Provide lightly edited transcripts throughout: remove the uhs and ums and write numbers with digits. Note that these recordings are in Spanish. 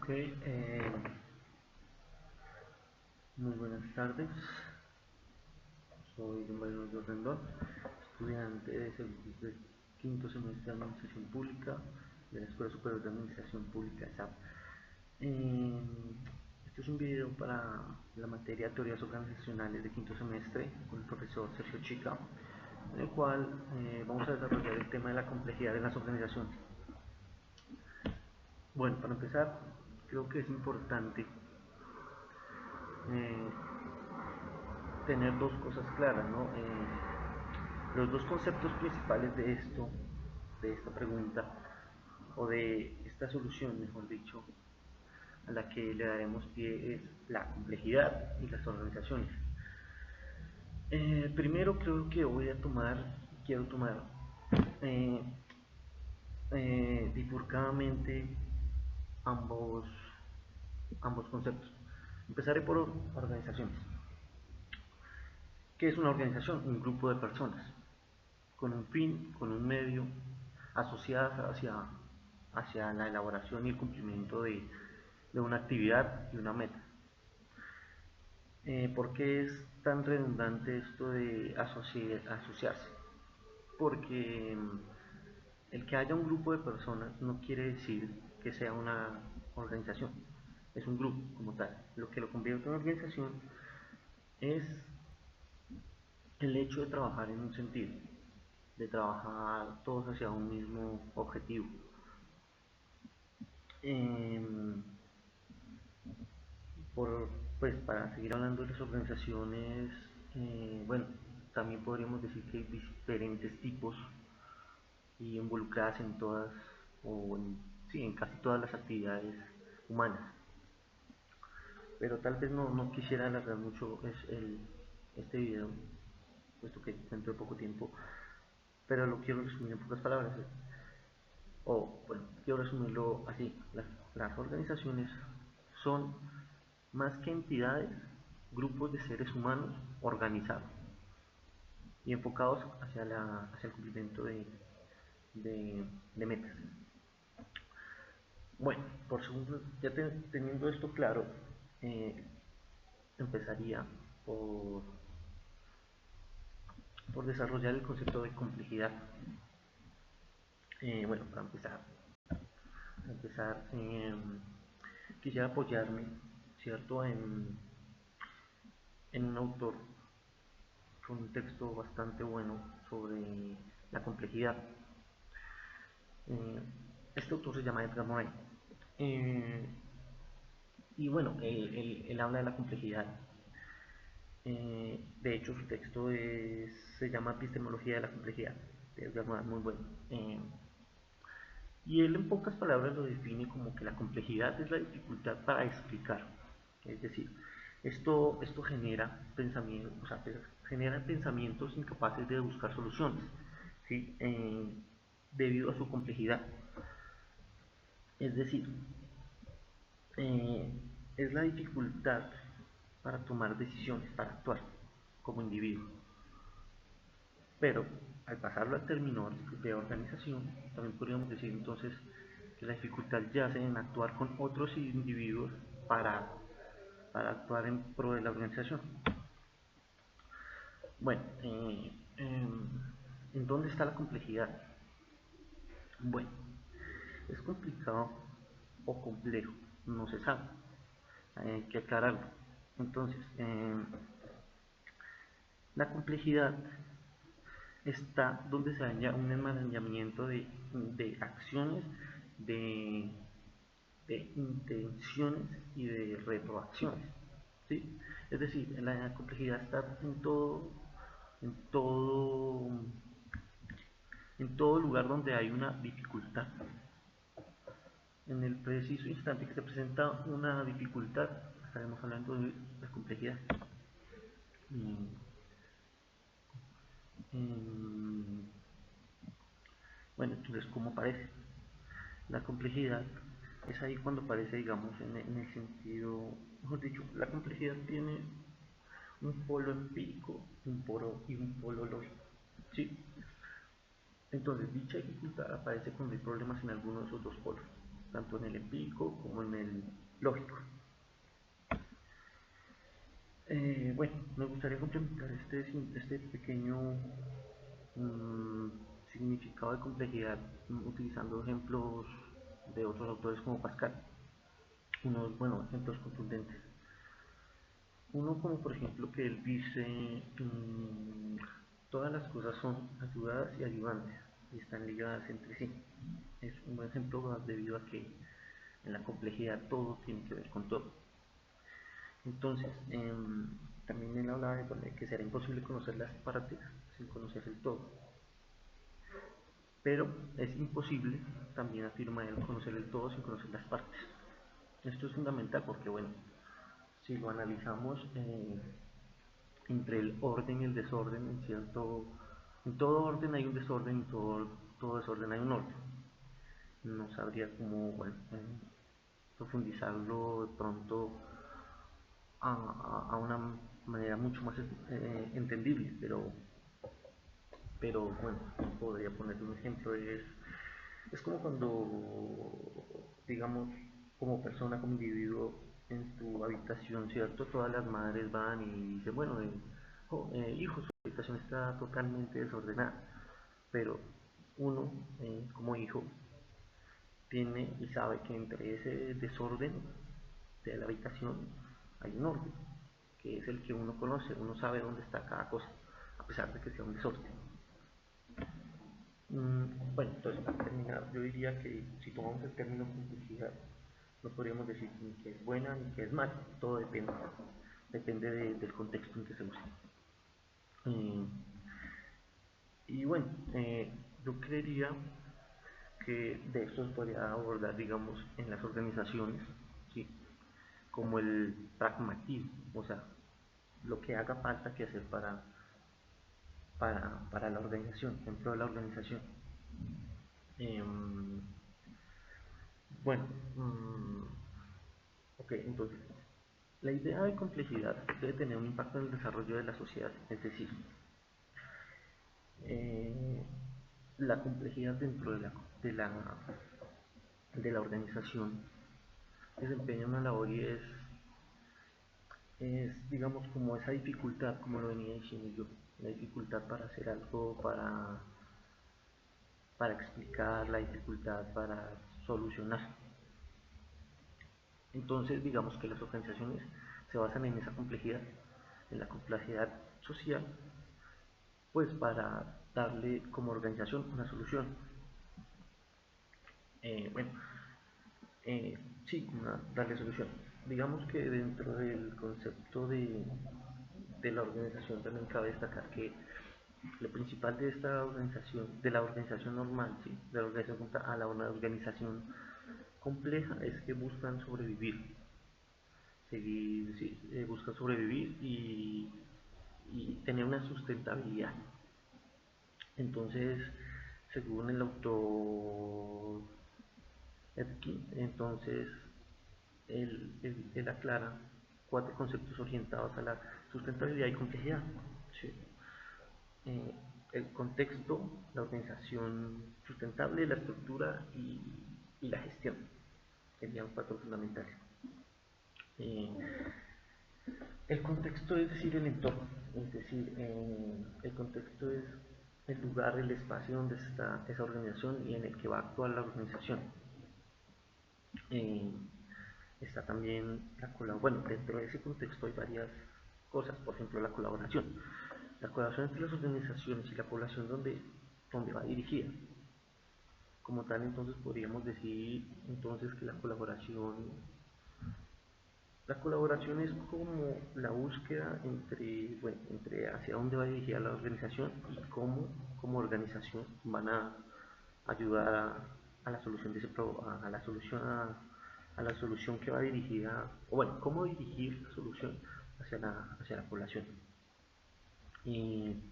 Ok, muy buenas tardes. Soy Don Bernardo Rendón, estudiante de quinto semestre de Administración Pública de la Escuela Superior de Administración Pública SAP. Este es un video para la materia Teorías Organizacionales de quinto semestre con el profesor Sergio Chica, en el cual vamos a desarrollar el tema de la complejidad de las organizaciones. Bueno, para empezar, creo que es importante eh, tener dos cosas claras, ¿no? Los dos conceptos principales de esta pregunta, o de esta solución, mejor dicho, a la que le daremos pie es la complejidad y las organizaciones. Primero creo que quiero tomar eh, bifurcadamente ambos, ambos conceptos. Empezaré por organizaciones. ¿Qué es una organización? Un grupo de personas con un fin, con un medio, asociadas hacia la elaboración y el cumplimiento de una actividad y una meta. ¿Por qué es tan redundante esto de asociarse? Porque el que haya un grupo de personas no quiere decir que sea una organización, es un grupo como tal. Lo que lo convierte en una organización es el hecho de trabajar en un sentido, de trabajar todos hacia un mismo objetivo. Eh, por, pues para seguir hablando de las organizaciones, bueno, también podríamos decir que hay diferentes tipos y involucradas en todas, o en, sí, en casi todas las actividades humanas. Pero tal vez no quisiera alargar mucho este video, puesto que dentro de poco tiempo, pero lo quiero resumir en pocas palabras. O bueno, quiero resumirlo así: las organizaciones son más que entidades, grupos de seres humanos organizados y enfocados hacia el cumplimiento de metas. Bueno, por segundo, ya teniendo esto claro, eh, empezaría por, por desarrollar el concepto de complejidad. Bueno, para empezar, quisiera apoyarme, ¿cierto?, en un autor con un texto bastante bueno sobre la complejidad. Eh, este autor se llama Edgar Morin. Eh, y bueno, él habla de la complejidad. De hecho, su texto se llama Epistemología de la Complejidad, de Edgar Morin, muy bueno. Y él en pocas palabras lo define como que la complejidad es la dificultad para explicar. Es decir, esto genera pensamientos, o sea, genera pensamientos incapaces de buscar soluciones, ¿sí? Debido a su complejidad. Es decir, eh, es la dificultad para tomar decisiones, para actuar como individuo. Pero al pasarlo al término de organización, también podríamos decir entonces que la dificultad yace en actuar con otros individuos para, para actuar en pro de la organización. Bueno, ¿en dónde está la complejidad? Bueno, es complicado o complejo, no se sabe, hay que aclararlo. Entonces, la complejidad está donde se halla un enmarañamiento de acciones, de, de intenciones y de retroacciones, ¿sí? Es decir, la complejidad está en todo, en todo lugar donde hay una dificultad. En el preciso instante que se presenta una dificultad, estaremos hablando de la complejidad. Bueno, entonces, ¿cómo aparece? La complejidad es ahí cuando aparece, digamos, en el sentido, mejor dicho, la complejidad tiene un polo empírico y un polo lógico, ¿sí? Entonces, dicha dificultad aparece cuando hay problemas en alguno de esos dos polos. tanto en el empírico como en el lógico. Bueno, me gustaría complementar este pequeño mm, significado de complejidad utilizando ejemplos de otros autores como Pascal, unos ejemplos contundentes. Uno como por ejemplo que él dice, todas las cosas son ayudadas y ayudantes y están ligadas entre sí. Es un buen ejemplo debido a que en la complejidad todo tiene que ver con todo. Entonces, también él hablaba de que será imposible conocer las partes sin conocer el todo. Pero es imposible, también afirma él, conocer el todo sin conocer las partes. Esto es fundamental porque, bueno, si lo analizamos entre el orden y el desorden, en todo orden hay un desorden y todo desorden hay un orden. No sabría cómo, bueno, profundizarlo de pronto a una manera mucho más entendible, pero bueno, podría poner un ejemplo, es como cuando, digamos, como persona, como individuo, en tu habitación, ¿cierto? Todas las madres van y dicen, bueno, hijo, su habitación está totalmente desordenada, pero uno, como hijo, tiene y sabe que entre ese desorden de la habitación hay un orden, que es el que uno conoce, uno sabe dónde está cada cosa, a pesar de que sea un desorden. Bueno, entonces para terminar, yo diría que si tomamos el término complejidad, no podríamos decir ni que es buena ni que es mala, todo depende del contexto en que se use. Eh, y bueno, yo creería que de esto se podría abordar, digamos, en las organizaciones, ¿sí? Como el pragmatismo, o sea, lo que haga falta que hacer para la organización, dentro de la organización. Eh, bueno, ok, entonces, la idea de complejidad debe tener un impacto en el desarrollo de la sociedad, es decir, eh, la complejidad dentro de la organización desempeña una labor y es, digamos, como esa dificultad, como lo venía diciendo yo, la dificultad para hacer algo, para explicar, la dificultad para solucionar. Entonces, digamos que las organizaciones se basan en esa complejidad, en la complejidad social, pues para darle como organización una solución. Bueno, sí, darle solución. Digamos que dentro del concepto de la organización también cabe destacar que lo principal de esta organización, de la organización normal, ¿sí? De la organización a la una organización compleja es que buscan sobrevivir, sí, buscan sobrevivir y tener una sustentabilidad. Entonces, según el autor Edkin, entonces él aclara cuatro conceptos orientados a la sustentabilidad y complejidad. ¿Sí? Eh, el contexto, la organización sustentable, la estructura y la gestión. Serían cuatro fundamentales. Eh, el contexto es decir, el entorno, es decir, el contexto es el lugar, el espacio donde está esa organización y en el que va a actuar la organización. Eh, está también bueno, dentro de ese contexto hay varias cosas, por ejemplo, la colaboración entre las organizaciones y la población donde va dirigida. Como tal, entonces podríamos decir entonces que la colaboración es como la búsqueda entre, bueno, entre hacia dónde va dirigida la organización y cómo como organización van a ayudar a la solución de ese a la solución a la solución que va dirigida, o bueno, cómo dirigir la solución hacia la población. Y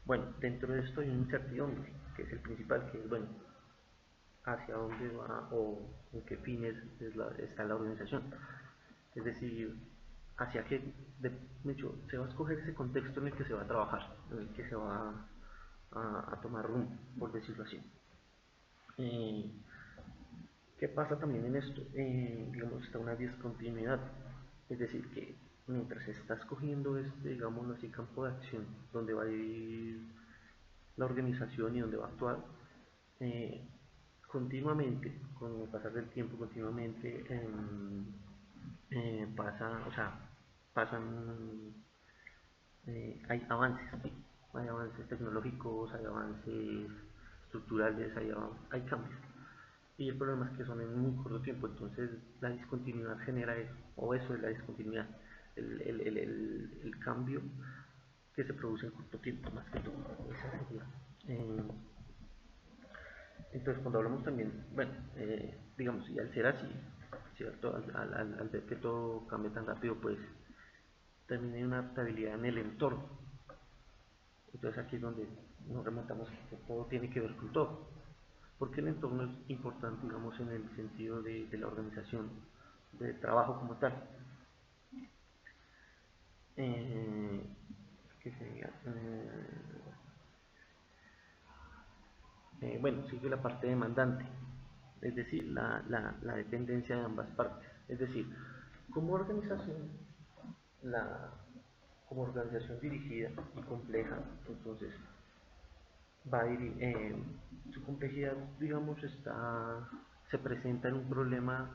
bueno, dentro de esto hay un incertidumbre, que es el principal, que es, bueno, hacia dónde va o en qué fines está la organización. Es decir, hacia qué, de hecho, se va a escoger ese contexto en el que se va a trabajar, en el que se va a tomar rumbo, por decirlo así. Eh, ¿Qué pasa también en esto? Digamos, está una discontinuidad, es decir, que mientras estás cogiendo este, digamos así, campo de acción, donde va a ir la organización y donde va a actuar, eh, continuamente, con el pasar del tiempo, continuamente pasa, o sea, pasan, hay avances, ¿sí? Hay avances tecnológicos, hay avances estructurales, hay cambios. Y el problema es que son en muy corto tiempo, entonces la discontinuidad genera eso, o eso es la discontinuidad, el cambio que se produce en corto tiempo, más que todo. Esa sería. Eh, entonces, cuando hablamos también, bueno, digamos, y al ser así, ¿cierto? Al ver que todo cambia tan rápido, pues también hay una adaptabilidad en el entorno. Entonces, aquí es donde nos remontamos que todo tiene que ver con todo. Porque el entorno es importante, digamos, en el sentido de la organización, del trabajo como tal. Eh, ¿Qué sería? Bueno, sigue la parte demandante, es decir, la dependencia de ambas partes. Es decir, como organización, la, como organización dirigida y compleja, entonces va a ir, su complejidad, digamos, se presenta en un problema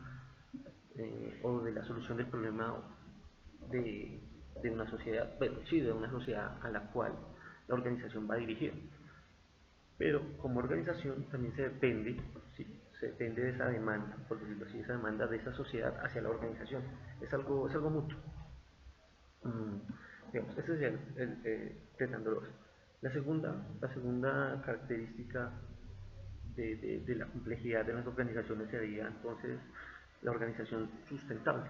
o de la solución del problema de, de una sociedad, bueno, sí, de una sociedad a la cual la organización va dirigida. Pero como organización también ¿sí? Se depende de esa demanda, por decirlo así, esa demanda de esa sociedad hacia la organización. Es algo mutuo. Mm, digamos, ese sería el la segunda característica de la complejidad de las organizaciones sería entonces la organización sustentable.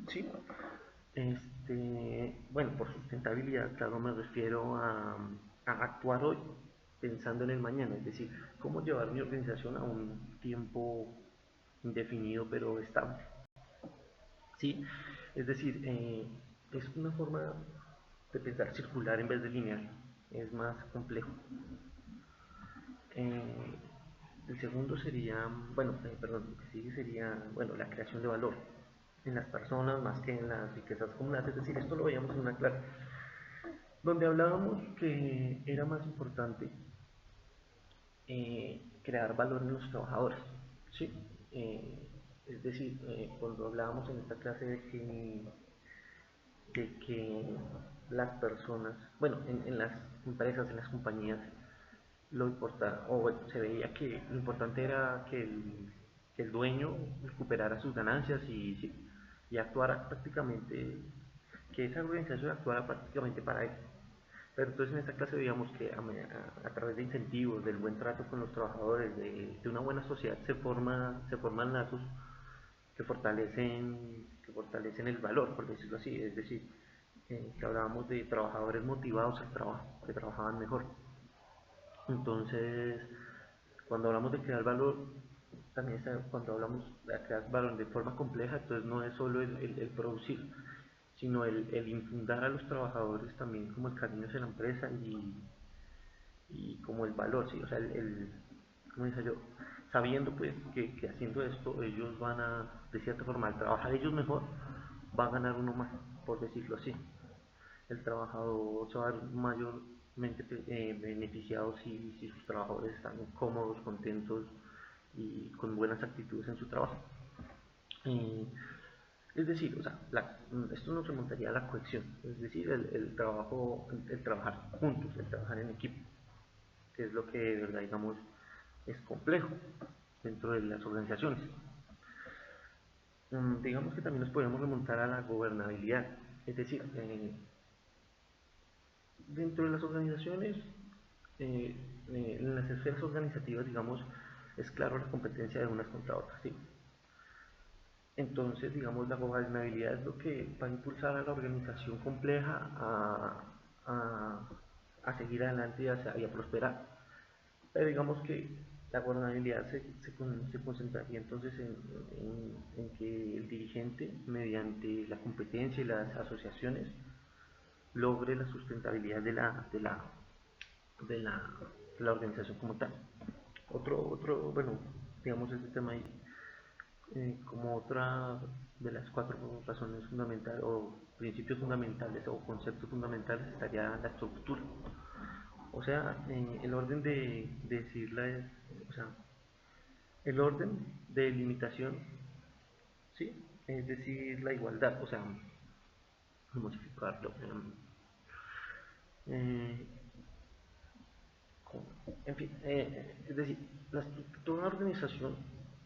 ¿Sí? Bueno, por sustentabilidad, claro, me refiero a actuar hoy pensando en el mañana, es decir, cómo llevar mi organización a un tiempo indefinido pero estable. ¿Sí? Es decir, es una forma de pensar circular en vez de lineal, es más complejo. Eh, el segundo sería, bueno, perdón, lo que sigue sería, bueno, la creación de valor en las personas más que en las riquezas acumuladas. Es decir, esto lo veíamos en una clase donde hablábamos que era más importante crear valor en los trabajadores, ¿sí? Es decir, cuando hablábamos en esta clase de que las personas, bueno, en las empresas, en las compañías, lo importante, o bueno, se veía que lo importante era que el dueño recuperara sus ganancias y actuara prácticamente, que esa organización actuara prácticamente para él. Pero entonces en esta clase veíamos que a través de incentivos, del buen trato con los trabajadores, de una buena sociedad se forman lazos que fortalecen el valor, por decirlo así. Es decir, que hablábamos de trabajadores motivados al trabajo, que trabajaban mejor. Entonces, cuando hablamos de crear valor, también cuando hablamos de crear valor de forma compleja, entonces no es solo el producir, sino el infundar a los trabajadores también como el cariño hacia la empresa y como el valor, ¿sí? O sea, como dice yo, sabiendo pues que haciendo esto ellos van a, de cierta forma, al trabajar ellos mejor, va a ganar uno más, por decirlo así. El trabajador se va a ver mayormente beneficiado si sus trabajadores están cómodos, contentos y con buenas actitudes en su trabajo. Eh, es decir, o sea, esto nos remontaría a la cohesión, es decir, el trabajar juntos, el trabajar en equipo, que es lo que de verdad, digamos, es complejo dentro de las organizaciones. Digamos que también nos podemos remontar a la gobernabilidad, es decir, dentro de las organizaciones, eh, en las esferas organizativas, digamos, es claro la competencia de unas contra otras, ¿sí? Entonces, digamos, la gobernabilidad es lo que va a impulsar a la organización compleja a, a seguir adelante y a prosperar. Pero digamos que la gobernabilidad se concentraría entonces en que el dirigente, mediante la competencia y las asociaciones, logre la sustentabilidad de la, de la organización como tal. Bueno, digamos este tema ahí. Como otra de las cuatro razones fundamentales o principios fundamentales o conceptos fundamentales estaría la estructura. O sea, el orden de decirla es, o sea, el orden de limitación, ¿sí? Es decir, la igualdad, o sea, vamos a explicarlo. Eh, en fin, es decir, toda organización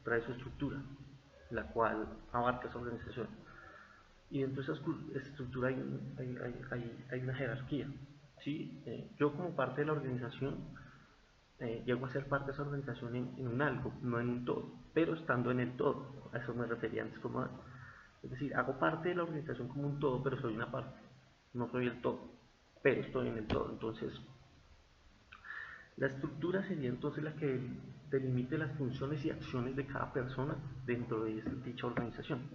trae su estructura, la cual abarca esa organización. Y dentro de esa estructura hay una jerarquía. ¿Sí? Yo como parte de la organización llego a ser parte de esa organización en un algo, no en un todo, pero estando en el todo. A eso me refería antes como... Es decir, hago parte de la organización como un todo, pero soy una parte. No soy el todo, pero estoy en el todo. Entonces, la estructura sería entonces la que delimite las funciones y acciones de cada persona dentro de dicha organización.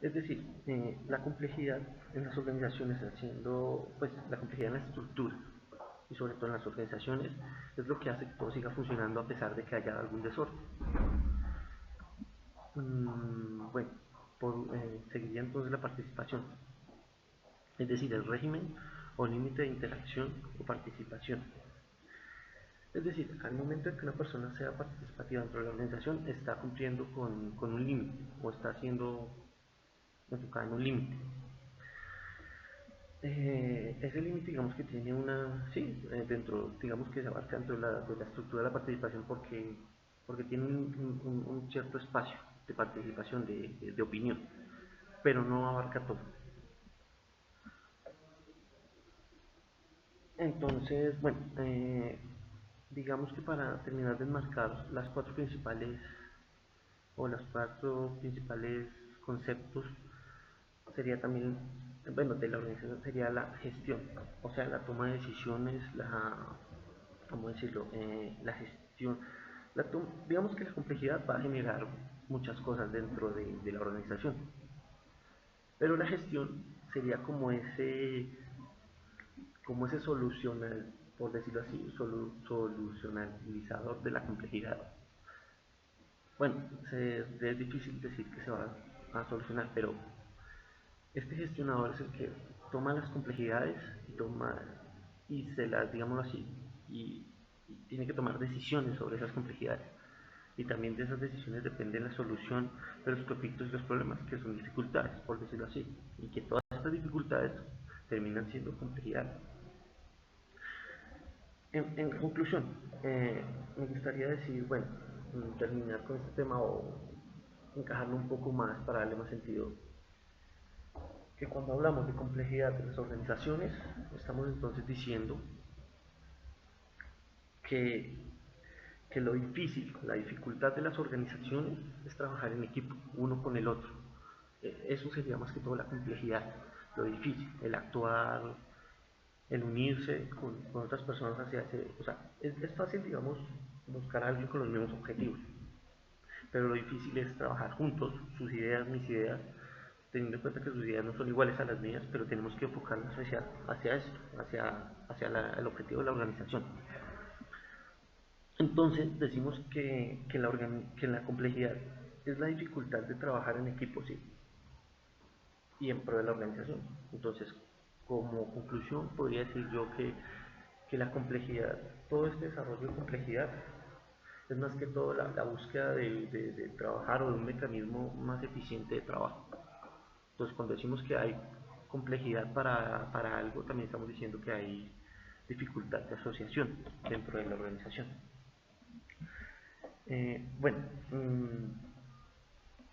Es decir, la complejidad en las organizaciones, haciendo, pues la complejidad en la estructura y sobre todo en las organizaciones, es lo que hace que todo siga funcionando a pesar de que haya algún desorden. Bueno, seguiría entonces la participación, es decir, el régimen o límite de interacción o participación. Es decir, al momento en que una persona sea participativa dentro de la organización, está cumpliendo con un límite o está siendo enfocada en un límite. Ese límite, digamos que tiene una, sí, dentro, digamos que se abarca dentro de la estructura de la participación porque tiene un cierto espacio de participación, de opinión, pero no abarca todo. Entonces, bueno, digamos que para terminar de enmarcar las cuatro principales o los cuatro principales conceptos sería también, bueno, de la organización sería la gestión, o sea, la toma de decisiones, ¿cómo decirlo? La gestión, digamos que la complejidad va a generar muchas cosas dentro de la organización, pero la gestión sería como ese solucional, por decirlo así, solucionalizador de la complejidad. Bueno, es difícil decir que se va a solucionar, pero este gestionador es el que toma las complejidades y se las, digámoslo así, y tiene que tomar decisiones sobre esas complejidades. Y también de esas decisiones depende la solución de los conflictos y los problemas, que son dificultades, por decirlo así. Y que todas estas dificultades terminan siendo complejidades. En conclusión, me gustaría decir, bueno, terminar con este tema o encajarlo un poco más para darle más sentido, que cuando hablamos de complejidad de las organizaciones, estamos entonces diciendo que, que lo difícil, la dificultad de las organizaciones es trabajar en equipo, uno con el otro. Eso sería más que todo la complejidad, lo difícil, el actuar, el unirse con otras personas hacia ese... O sea, es fácil, digamos, buscar a alguien con los mismos objetivos, pero lo difícil es trabajar juntos, sus ideas, mis ideas, teniendo en cuenta que sus ideas no son iguales a las mías, pero tenemos que enfocarnos hacia esto, hacia el objetivo de la organización. Entonces decimos que la complejidad es la dificultad de trabajar en equipo, ¿sí? Y en pro de la organización. Entonces, como conclusión, podría decir yo que la complejidad, todo este desarrollo de complejidad, es más que todo la búsqueda de trabajar o de un mecanismo más eficiente de trabajo. Entonces, cuando decimos que hay complejidad para algo, también estamos diciendo que hay dificultad de asociación dentro de la organización. Bueno,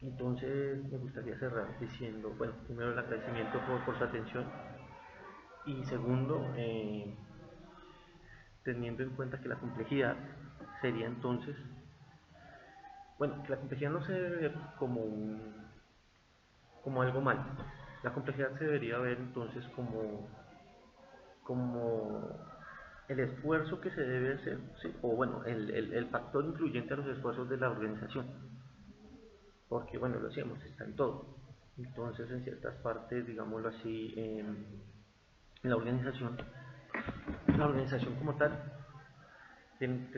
entonces me gustaría cerrar diciendo, bueno, primero el agradecimiento por su atención y segundo, teniendo en cuenta que la complejidad sería entonces, bueno, que la complejidad no se debe ver como algo malo, la complejidad se debería ver entonces como el esfuerzo que se debe hacer, ¿sí? O bueno, el factor influyente a los esfuerzos de la organización, porque bueno, lo decíamos, está en todo. Entonces, en ciertas partes, digámoslo así, la organización como tal, tiene,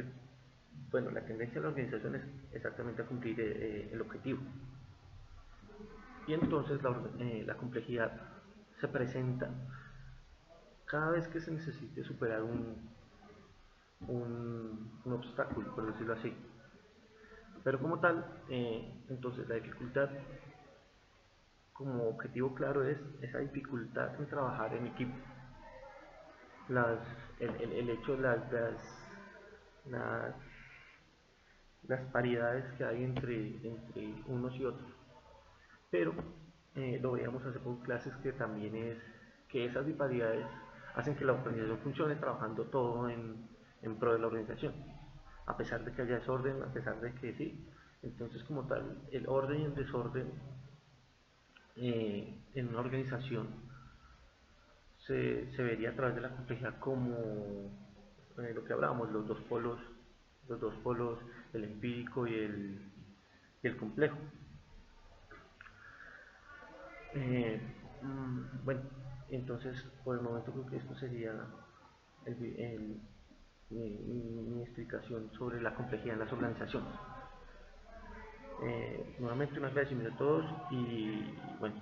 bueno, la tendencia de la organización es exactamente a cumplir el objetivo. Y entonces la complejidad se presenta cada vez que se necesite superar un obstáculo, por decirlo así. Pero como tal, entonces la dificultad como objetivo claro es esa dificultad en trabajar en equipo. Las, el hecho de las, las paridades que hay entre unos y otros. Pero lo veíamos hace poco clases que también es que esas disparidades hacen que la organización funcione trabajando todo en pro de la organización. A pesar de que haya desorden, a pesar de que sí. Entonces, como tal, el orden y el desorden en una organización se vería a través de la complejidad como lo que hablábamos, los dos polos, el empírico y el complejo. Eh, bueno, entonces por el momento creo que esto sería el, el, mi explicación sobre la complejidad en las organizaciones. Nuevamente un agradecimiento a todos y bueno,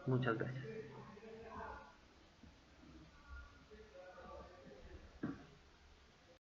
muchas gracias.